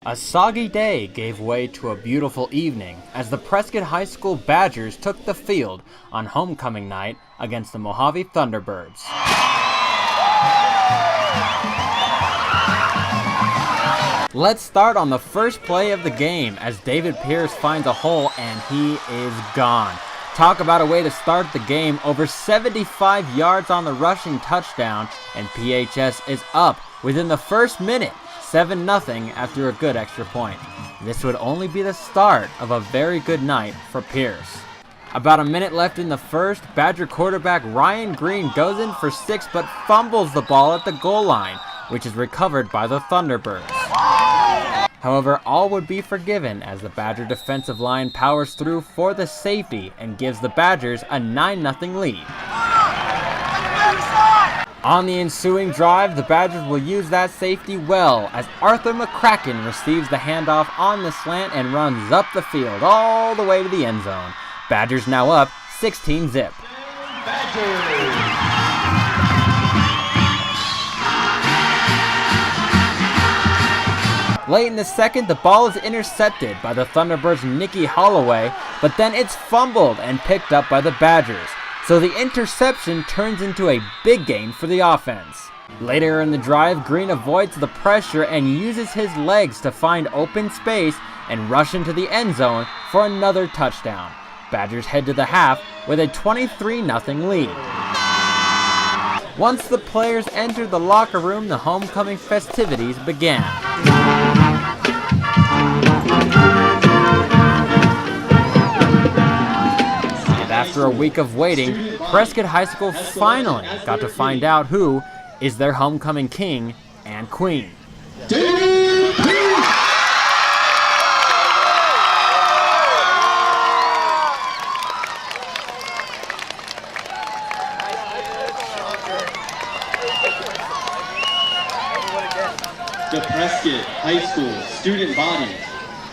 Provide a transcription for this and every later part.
A soggy day gave way to a beautiful evening as the Prescott High School Badgers took the field on homecoming night against the Mohave Thunderbirds. Let's start on the first play of the game as David Pierce finds a hole and he is gone. Talk about a way to start the game. Over 75 yards on the rushing touchdown, and PHS is up within the first minute, 7-0 after a good extra point. This would only be the start of a very good night for Pierce. About a minute left in the first, Badger quarterback Ryan Green goes in for 6 but fumbles the ball at the goal line, which is recovered by the Thunderbirds. However, all would be forgiven as the Badger defensive line powers through for the safety and gives the Badgers a 9-0 lead. On the ensuing drive, the Badgers will use that safety well as Arthur McCracken receives the handoff on the slant and runs up the field all the way to the end zone. Badgers now up 16-zip. Late in the second, the ball is intercepted by the Thunderbirds' Nikki Holloway, but then it's fumbled and picked up by the Badgers. So the interception turns into a big gain for the offense. Later in the drive, Green avoids the pressure and uses his legs to find open space and rush into the end zone for another touchdown. Badgers head to the half with a 23-0 lead. Once the players entered the locker room, the homecoming festivities began. And after a week of waiting, Prescott High School finally got to find out who is their homecoming king and queen. The Prescott High School student body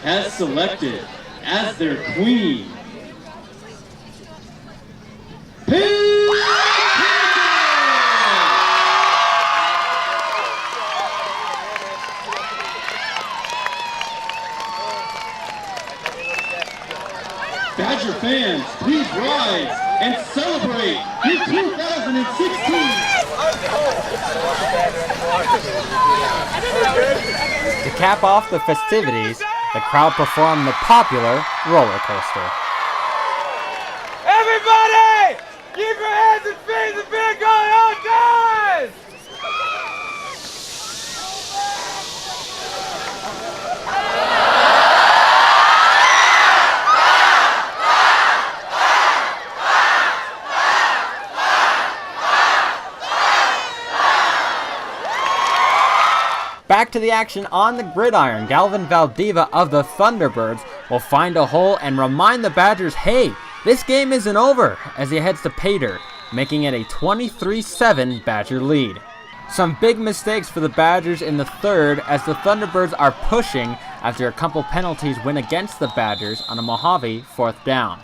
has selected as their queen, Badger fans, please rise and celebrate your 2016. To cap off the festivities, the crowd performed the popular roller coaster. Everybody, keep your hands and feet and feet going on, guys! Back to the action on the gridiron. Galvin Valdiva of the Thunderbirds will find a hole and remind the Badgers, hey, this game isn't over, as he heads to Pater, making it a 23-7 Badger lead. Some big mistakes for the Badgers in the third as the Thunderbirds are pushing after a couple penalties went against the Badgers on a Mohave 4th down.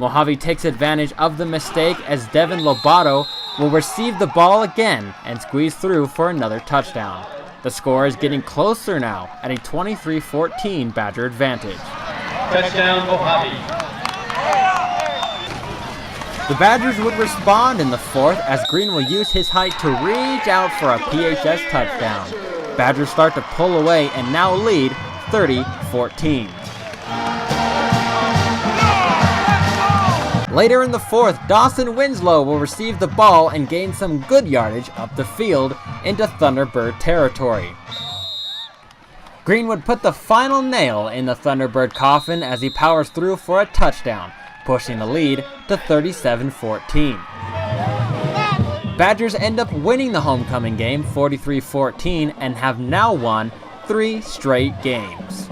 Mohave takes advantage of the mistake as Devin Lobato will receive the ball again and squeeze through for another touchdown. The score is getting closer now at a 23-14 Badger advantage. Touchdown, Mohave. The Badgers would respond in the fourth as Green will use his height to reach out for a PHS touchdown. Badgers start to pull away and now lead 30-14. Later in the fourth, Dawson Winslow will receive the ball and gain some good yardage up the field into Thunderbird territory. Green would put the final nail in the Thunderbird coffin as he powers through for a touchdown, pushing the lead to 37-14. Badgers end up winning the homecoming game 43-14 and have now won 3 straight games.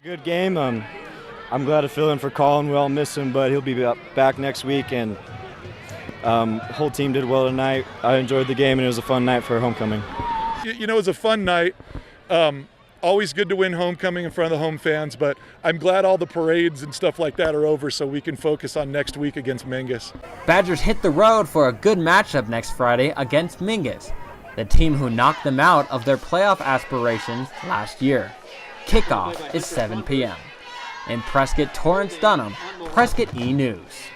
Good game. I'm glad to fill in for Colin. We all miss him, but he'll be back next week, and the whole team did well tonight. I enjoyed the game, and it was a fun night for homecoming. You know, it was a fun night. Always good to win homecoming in front of the home fans, but I'm glad all the parades and stuff like that are over so we can focus on next week against Mingus. Badgers hit the road for a good matchup next Friday against Mingus. the team who knocked them out of their playoff aspirations last year. Kickoff is 7 p.m. In Prescott, Torrence Dunham, Prescott E! News.